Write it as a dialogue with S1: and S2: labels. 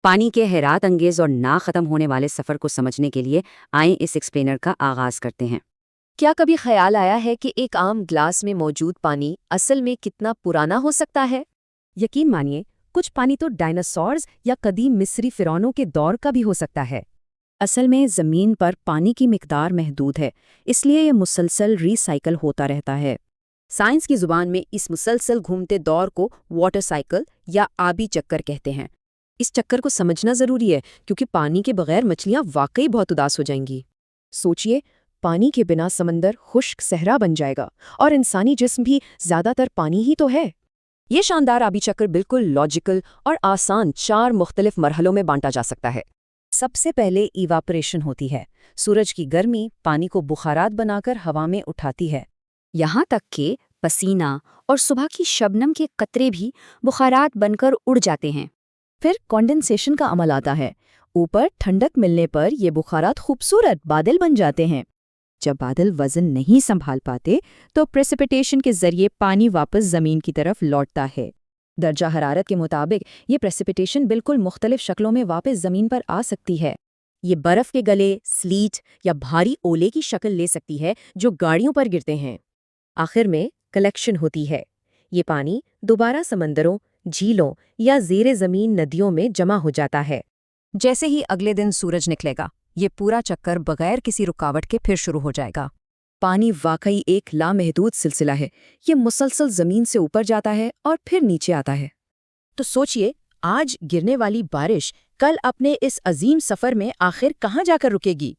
S1: پانی کے حیرات انگیز اور نہ ختم ہونے والے سفر کو سمجھنے کے لیے آئیں اس ایکسپلینر کا آغاز کرتے ہیں۔
S2: کیا کبھی خیال آیا ہے کہ ایک عام گلاس میں موجود پانی اصل میں کتنا پرانا ہو سکتا ہے؟
S3: یقین مانیے، کچھ پانی تو ڈائناسورز یا قدیم مصری فرعونوں کے دور کا بھی ہو سکتا ہے۔ اصل میں زمین پر پانی کی مقدار محدود ہے، اس لیے یہ مسلسل ری سائیکل ہوتا رہتا ہے۔ سائنس کی زبان میں اس مسلسل گھومتے دور کو واٹر سائیکل یا آبی چکر کہتے ہیں۔
S2: اس چکر کو سمجھنا ضروری ہے کیونکہ پانی کے بغیر مچھلیاں واقعی بہت اداس ہو جائیں گی۔
S3: سوچئے، پانی کے بنا سمندر خشک صحرا بن جائے گا، اور انسانی جسم بھی زیادہ تر پانی ہی تو ہے۔
S2: یہ شاندار آبی چکر بالکل لاجیکل اور آسان 4 مختلف مرحلوں میں بانٹا جا سکتا ہے۔
S3: سب سے پہلے ایواپریشن ہوتی ہے۔ سورج کی گرمی پانی کو بخارات بنا کر ہوا میں اٹھاتی ہے۔
S1: یہاں تک کہ پسینہ اور صبح کی شبنم کے قطرے بھی بخارات بن کر اڑ جاتے ہیں۔
S3: پھر کانڈنسیشن کا عمل آتا ہے۔ اوپر ٹھنڈک ملنے پر یہ بخارات خوبصورت بادل بن جاتے ہیں۔ جب بادل وزن نہیں سنبھال پاتے تو پریسپیٹیشن کے ذریعے پانی واپس زمین کی طرف لوٹتا ہے۔ درجہ حرارت کے مطابق یہ پریسپیٹیشن بالکل مختلف شکلوں میں واپس زمین پر آ سکتی ہے۔ یہ برف کے گلے، سلیٹ یا بھاری اولے کی شکل لے سکتی ہے جو گاڑیوں پر گرتے ہیں۔ آخر میں کلیکشن ہوتی ہے۔ یہ پانی دوبارہ سمندروں، جھیلوں یا زیر زمین ندیوں میں جمع ہو جاتا ہے۔
S2: جیسے ہی اگلے دن سورج نکلے گا، یہ پورا چکر بغیر کسی رکاوٹ کے پھر شروع ہو جائے گا۔
S3: پانی واقعی ایک لامحدود سلسلہ ہے۔ یہ مسلسل زمین سے اوپر جاتا ہے اور پھر نیچے آتا ہے۔ تو سوچئے، آج گرنے والی بارش کل اپنے اس عظیم سفر میں آخر کہاں جا کر رکے گی؟